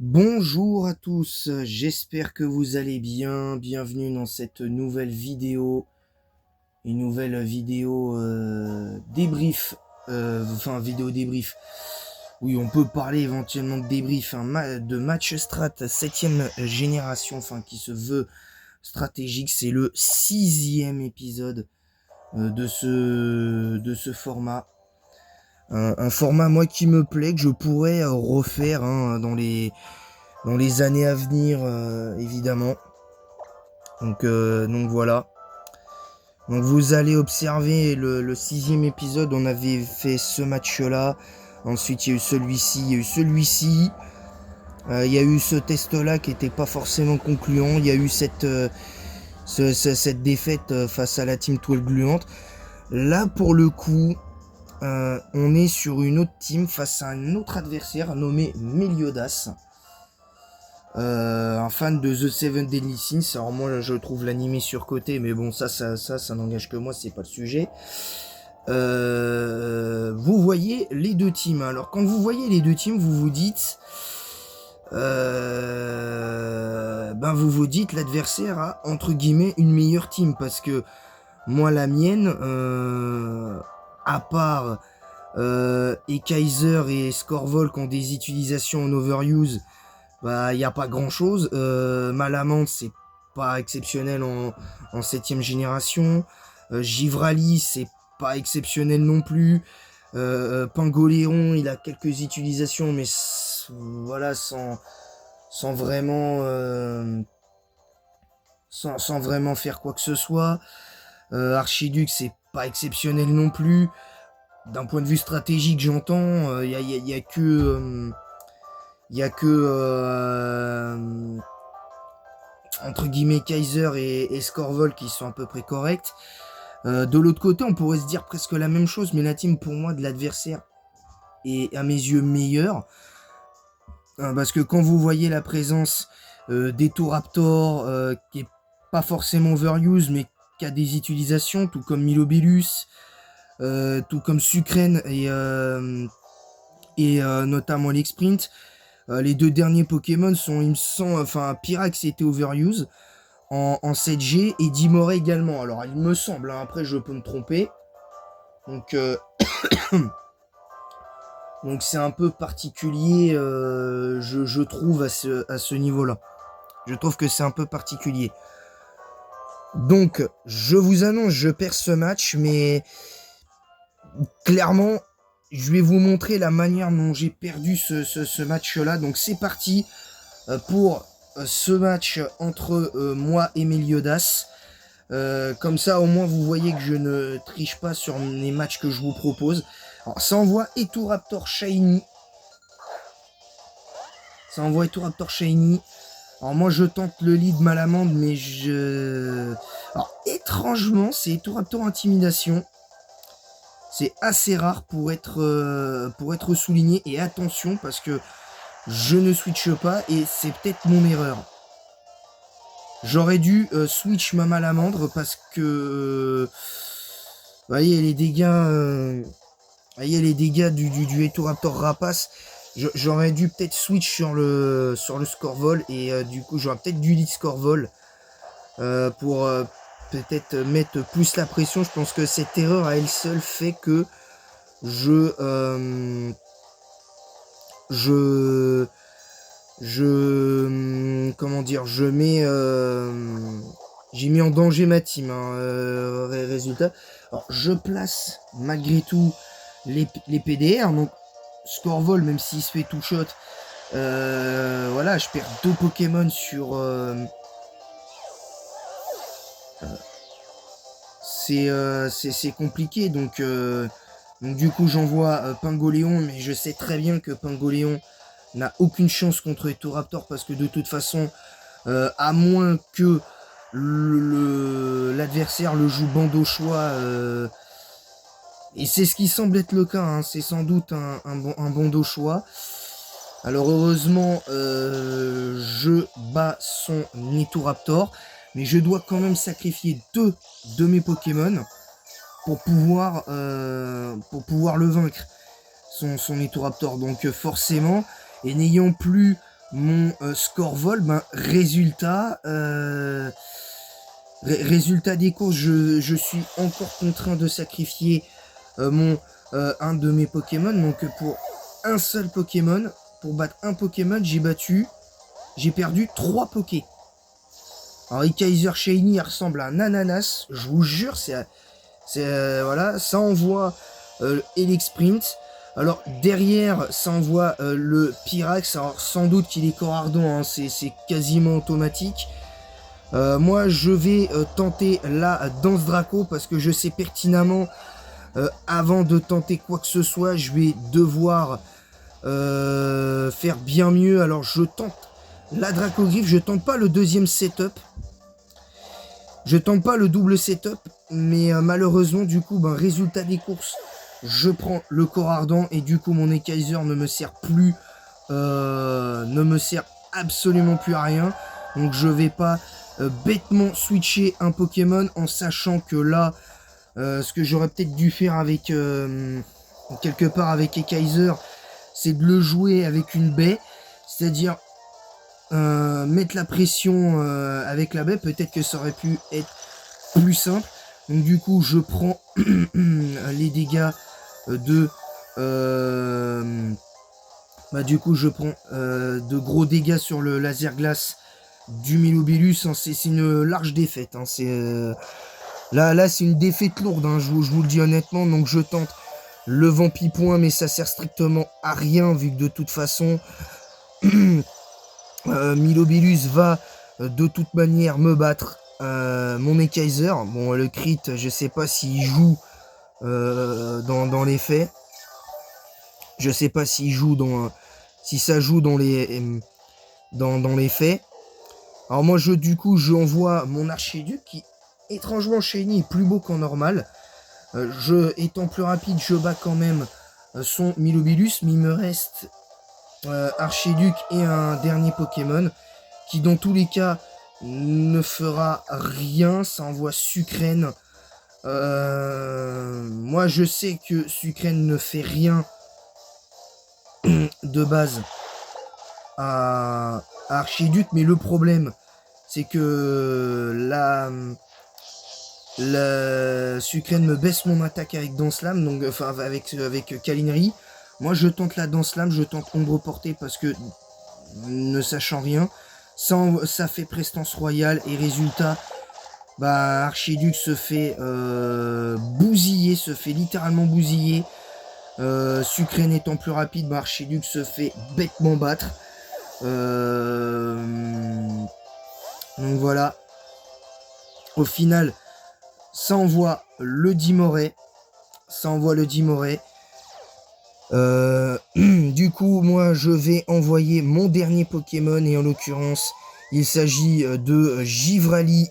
Bonjour à tous, j'espère que vous allez bien. Bienvenue dans cette nouvelle vidéo. Une nouvelle vidéo débrief. Vidéo débrief. Oui, on peut parler éventuellement de débrief de match strat 7ème génération, qui se veut stratégique. C'est le 6e épisode de ce format. Un format, moi, qui me plaît, que je pourrais refaire dans les années à venir, évidemment. Donc voilà. Donc vous allez observer le 6e épisode, on avait fait ce match-là. Ensuite, il y a eu celui-ci, il y a eu ce test-là qui n'était pas forcément concluant. Il y a eu cette défaite face à la Team Toile Gluante. Là, pour le coup, on est sur une autre team face à un autre adversaire nommé Meliodas. Un fan de The Seven Deadly Sins. Alors moi je trouve l'animé surcoté, mais bon ça n'engage que moi, c'est pas le sujet. Vous voyez les deux teams. Alors quand vous voyez les deux teams, vous vous dites l'adversaire a entre guillemets une meilleure team, parce que moi la mienne, à part et Kaiser et Scorvol qui ont des utilisations en overuse, il n'y a pas grand chose. Malamante, c'est pas exceptionnel en 7ème génération. Givrali, c'est pas exceptionnel non plus. Pingoléon, il a quelques utilisations, mais voilà, sans vraiment sans vraiment faire quoi que ce soit. Archiduc, c'est pas exceptionnel non plus. D'un point de vue stratégique, j'entends, il y a que entre guillemets Kaiser et Scorvol qui sont à peu près corrects. De l'autre côté, on pourrait se dire presque la même chose, mais la team pour moi de l'adversaire est à mes yeux meilleure. Parce que quand vous voyez la présence d'Etoraptor, qui est pas forcément overuse, mais qui a des utilisations, tout comme Milobellus, tout comme Sucrène et notamment l'Exprint. Les deux derniers Pokémon sont, il me semble, Pyrax était overuse en 7G et Dimoré également. Alors il me semble, après je peux me tromper. Donc donc c'est un peu particulier, je trouve, à ce niveau-là. Je trouve que c'est un peu particulier. Donc je vous annonce, je perds ce match, mais clairement, je vais vous montrer la manière dont j'ai perdu ce match-là. Donc c'est parti pour ce match entre moi et Meliodas. Comme ça, au moins, vous voyez que je ne triche pas sur les matchs que je vous propose. Alors, ça envoie Etoraptor Shiny. Alors moi, je tente le lead Malamande, mais alors, étrangement, c'est Etoraptor Intimidation. C'est assez rare pour être souligné. Et attention, parce que je ne switche pas et c'est peut-être mon erreur. J'aurais dû switch ma Malamandre parce que vous voyez les dégâts du Etoraptor Rapace. J'aurais dû peut-être switch sur le Scorvol et du coup j'aurais peut-être dû lead Scorvol pour peut-être mettre plus la pression. Je pense que cette erreur à elle seule fait que j'ai mis en danger ma team, résultat. Alors je place malgré tout les PDR, donc Scorvol, même s'il se fait tout shot, voilà, je perds 2 Pokémon sur c'est compliqué, donc du coup j'envoie Pingoléon, mais je sais très bien que Pingoléon n'a aucune chance contre Etoraptor, parce que de toute façon, à moins que l'adversaire le joue bandeau choix, et c'est ce qui semble être le cas, c'est sans doute un bandeau choix. Alors heureusement, je bats son Etoraptor, mais je dois quand même sacrifier 2 de mes Pokémon pour pouvoir le vaincre, son Etoraptor. Donc forcément, et n'ayant plus mon score vol, ben résultat des courses, je suis encore contraint de sacrifier un de mes Pokémon. Donc pour un seul Pokémon, pour battre un Pokémon, j'ai perdu 3 Pokés. Alors Kaiser Shiny, il ressemble à un ananas, je vous jure, voilà, ça envoie Elexprint. Alors derrière, ça envoie le Pyrax. Alors sans doute qu'il est corps ardent, hein, c'est quasiment automatique. Moi, je vais tenter la Danse Draco parce que je sais pertinemment, avant de tenter quoi que ce soit, je vais devoir faire bien mieux. Alors je tente la Dracogriffe, je tente pas le deuxième setup. Je tente pas le double setup, mais malheureusement, du coup, ben, résultat des courses, je prends le corps ardent et du coup, mon Ekaiser ne me sert plus, ne me sert absolument plus à rien. Donc, je vais pas bêtement switcher un Pokémon en sachant que là, ce que j'aurais peut-être dû faire avec quelque part avec Ekaiser, c'est de le jouer avec une baie, c'est-à-dire mettre la pression avec la baie. Peut-être que ça aurait pu être plus simple. Donc du coup je prends les dégâts de du coup je prends de gros dégâts sur le laser glace du Milobilus, hein. C'est une large défaite, hein. Là c'est une défaite lourde, hein. Je vous le dis honnêtement. Donc je tente le Vampipoint, mais ça sert strictement à rien vu que de toute façon Milobilus va de toute manière me battre. Mon Ekaiser, bon, le crit, je sais pas s'il joue dans les faits. Je sais pas s'il joue si ça joue dans les faits. Alors moi, du coup, je envoie mon Archiduc qui, étrangement, shiny est plus beau qu'en normal. Étant plus rapide, je bats quand même son Milobilus, mais il me reste Archiduc et un dernier Pokémon qui dans tous les cas ne fera rien. Ça envoie Sucrène. Moi je sais que Sucrène ne fait rien de base à Archiduc, mais le problème c'est que la Sucrène me baisse mon attaque avec Danslam, donc enfin avec Calinri. Moi je tente la Danslam, je tente Ombre Portée parce que ne sachant rien, ça fait prestance royale et résultat, bah Archiduc se fait bousiller, se fait littéralement bousiller. Sucrène étant plus rapide, bah Archiduc se fait bêtement battre. Donc voilà. Au final, ça envoie le Dimoré. Du coup, moi, je vais envoyer mon dernier Pokémon, et en l'occurrence, il s'agit de Givrali.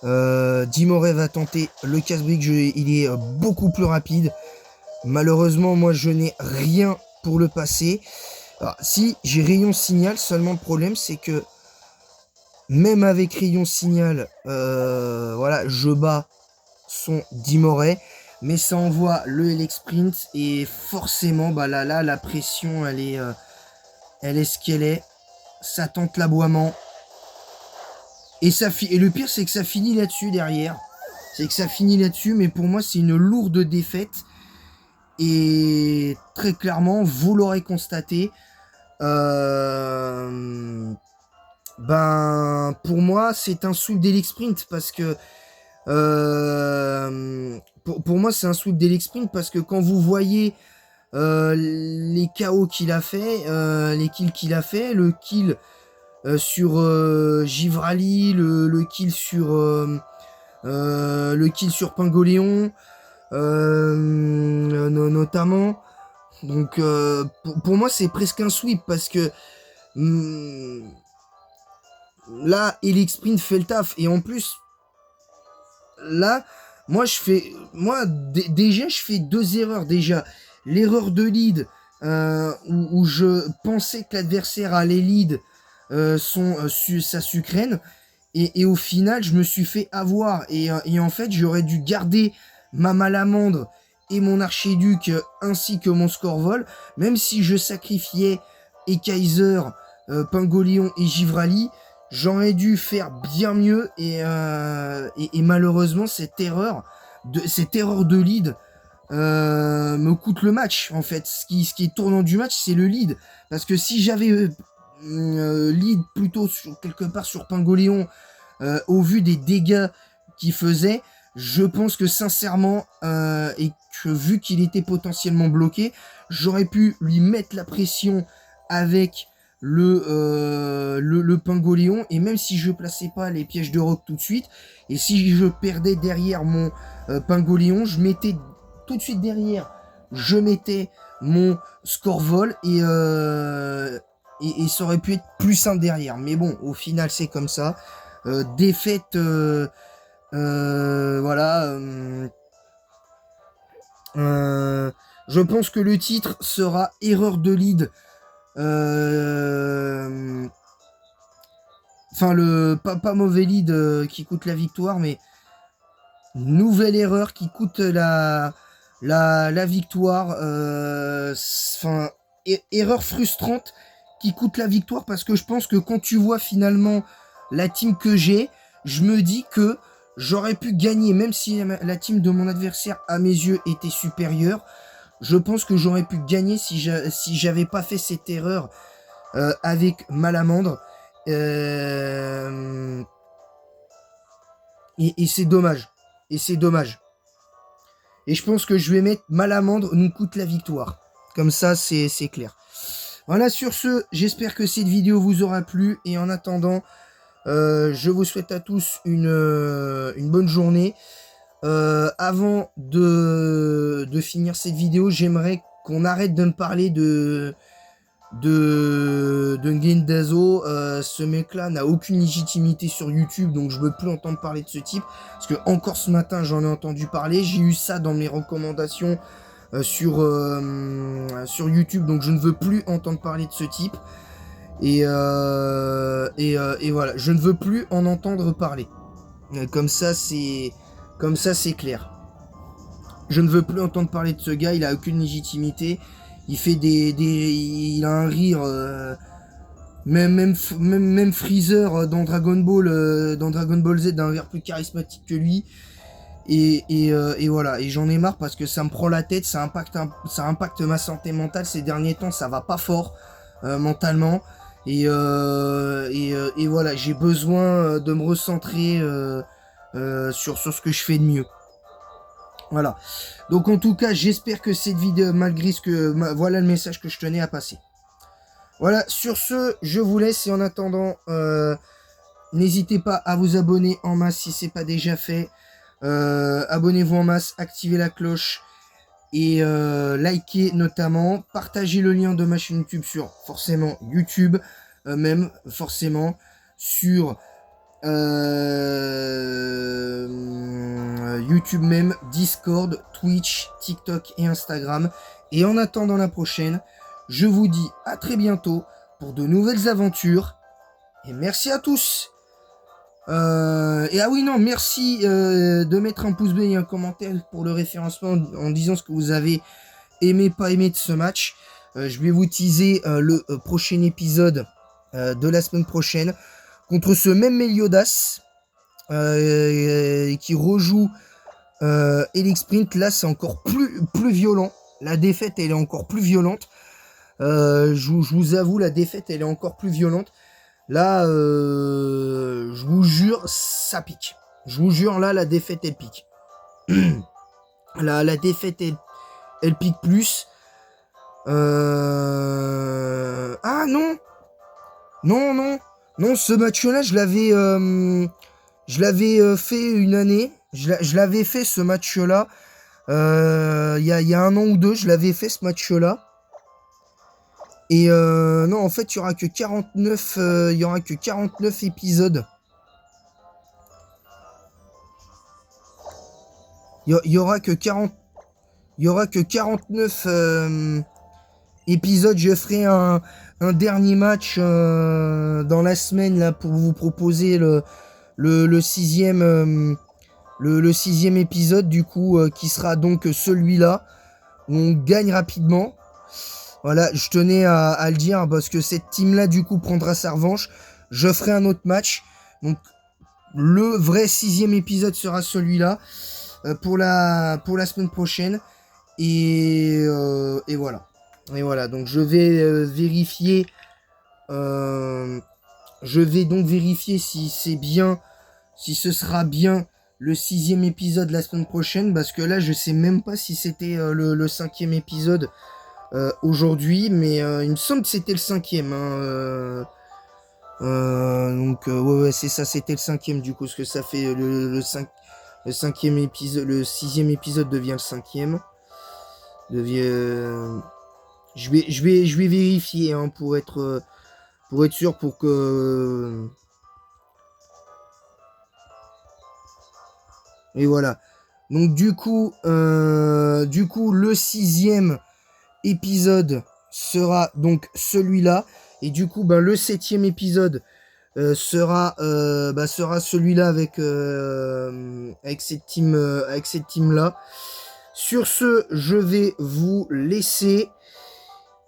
Dimoré va tenter le casse-brique, il est beaucoup plus rapide. Malheureusement, moi, je n'ai rien pour le passer. Alors, si, j'ai Rayon Signal, seulement le problème, c'est que même avec Rayon Signal, voilà, je bats son Dimoré. Mais ça envoie le Elexprint et forcément, bah là, la pression, elle est ce qu'elle est. Ça tente l'aboiement. Et le pire, c'est que ça finit là-dessus derrière. Mais pour moi, c'est une lourde défaite. Et très clairement, vous l'aurez constaté, ben, pour moi, c'est un sweep d'Elexprint parce que pour moi, c'est un sweep d'Elexprint parce que quand vous voyez les KO qu'il a fait, les kills qu'il a fait, le kill sur Givrali, le kill sur Pingoléon, notamment. Donc pour moi, c'est presque un sweep parce que là, Elexprint fait le taf et en plus. Là, déjà, je fais 2 erreurs. Déjà, l'erreur de lead, où je pensais que l'adversaire allait lead sa Sucrène, et au final, je me suis fait avoir. Et en fait, j'aurais dû garder ma Malamandre et mon archiduc ainsi que mon Scorvol, même si je sacrifiais Ekaiser, Pangolion et Givrali, j'aurais dû faire bien mieux et malheureusement cette erreur de lead me coûte le match en fait. Ce qui est tournant du match, c'est le lead, parce que si j'avais lead plutôt quelque part sur Pangolion, au vu des dégâts qu'il faisait, je pense que sincèrement, et que vu qu'il était potentiellement bloqué, j'aurais pu lui mettre la pression avec le Pangolion, et même si je plaçais pas les pièges de roc tout de suite, et si je perdais derrière mon Pangolion, je mettais tout de suite derrière, je mettais mon Scorvol, et ça aurait pu être plus simple derrière. Mais bon, au final, c'est comme ça. Défaite, voilà. Je pense que le titre sera erreur de lead. Enfin, pas mauvais lead qui coûte la victoire, mais nouvelle erreur qui coûte la victoire. Enfin, erreur frustrante qui coûte la victoire, parce que je pense que quand tu vois finalement la team que j'ai, je me dis que j'aurais pu gagner, même si la team de mon adversaire, à mes yeux, était supérieure. Je pense que j'aurais pu gagner si j'avais pas fait cette erreur avec Malamandre. Et c'est dommage. Et c'est dommage. Et je pense que je vais mettre Malamandre nous coûte la victoire. Comme ça, c'est clair. Voilà, sur ce, j'espère que cette vidéo vous aura plu. Et en attendant, je vous souhaite à tous une bonne journée. Avant de finir cette vidéo, j'aimerais qu'on arrête de me parler de Ngendazo. Ce mec-là n'a aucune légitimité sur YouTube, donc je veux plus entendre parler de ce type. Parce que encore ce matin, j'en ai entendu parler. J'ai eu ça dans mes recommandations sur YouTube, donc je ne veux plus entendre parler de ce type. Et voilà, je ne veux plus en entendre parler. Comme ça, c'est clair. Je ne veux plus entendre parler de ce gars, il a aucune légitimité. Il fait il a un rire. Même Freezer dans Dragon Ball Z a un rire plus charismatique que lui. Et voilà, et j'en ai marre parce que ça me prend la tête, ça impacte ma santé mentale ces derniers temps, ça va pas fort mentalement. Et voilà, j'ai besoin de me recentrer sur ce que je fais de mieux. Voilà. Donc en tout cas, j'espère que cette vidéo, malgré ce que... voilà le message que je tenais à passer. Voilà, sur ce, je vous laisse. Et en attendant, n'hésitez pas à vous abonner en masse si c'est pas déjà fait. Abonnez-vous en masse, activez la cloche. Et likez notamment. Partagez le lien de ma chaîne YouTube sur forcément YouTube. Même forcément sur... YouTube même, Discord, Twitch, TikTok et Instagram. Et en attendant la prochaine, je vous dis à très bientôt pour de nouvelles aventures. Et merci à tous. Et ah oui, non, merci de mettre un pouce bleu et un commentaire pour le référencement en disant ce que vous avez aimé, pas aimé de ce match. Je vais vous teaser le prochain épisode de la semaine prochaine contre ce même Meliodas qui rejoue Elix Sprint. Là, c'est encore plus violent. La défaite, elle est encore plus violente. Je vous avoue, la défaite, elle est encore plus violente. Là, je vous jure, ça pique. Je vous jure, là, la défaite, elle pique. la défaite, elle pique plus. Ah non. Non, ce match-là, je l'avais fait une année. Je l'avais fait ce match-là. Il y a un an ou deux, je l'avais fait ce match-là. Et non, en fait, il y aura que 49 épisodes. Il y aura que 49 épisodes. Je ferai un dernier match dans la semaine là pour vous proposer le sixième le 6e épisode, du coup, qui sera donc celui-là, où on gagne rapidement. Voilà, je tenais à le dire, parce que cette team-là, du coup, prendra sa revanche. Je ferai un autre match. Donc, le vrai 6e épisode sera celui-là, pour la semaine prochaine. Et voilà. Et voilà, donc je vais vérifier... je vais donc vérifier si c'est bien, si ce sera bien le 6e épisode la semaine prochaine, parce que là je sais même pas si c'était le 5e épisode aujourd'hui, mais il me semble que c'était le 5e. Hein, donc ouais, c'est ça, c'était le 5e du coup, parce que ça fait le 5e épisode, le 6e épisode devient le 5e. Je vais vérifier, hein, pour être sûr, pour que... Et voilà. Donc du coup, le 6e épisode sera donc celui-là. Et du coup, le 7e épisode sera celui-là avec cette team là. Sur ce, je vais vous laisser.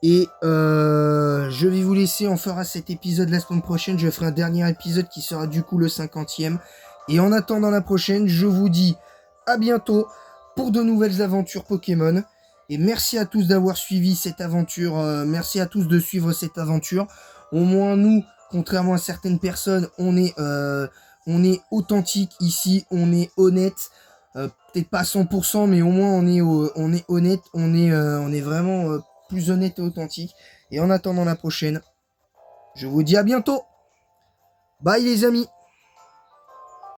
Et je vais vous laisser, on fera cet épisode la semaine prochaine. Je ferai un dernier épisode qui sera du coup le 50e. Et en attendant la prochaine, je vous dis à bientôt pour de nouvelles aventures Pokémon. Et merci à tous d'avoir suivi cette aventure. Merci à tous de suivre cette aventure. Au moins nous, contrairement à certaines personnes, on est authentique ici, on est honnête. Peut-être pas à 100%, mais au moins on est honnête. On est vraiment plus honnête et authentique. Et en attendant la prochaine, je vous dis à bientôt. Bye les amis.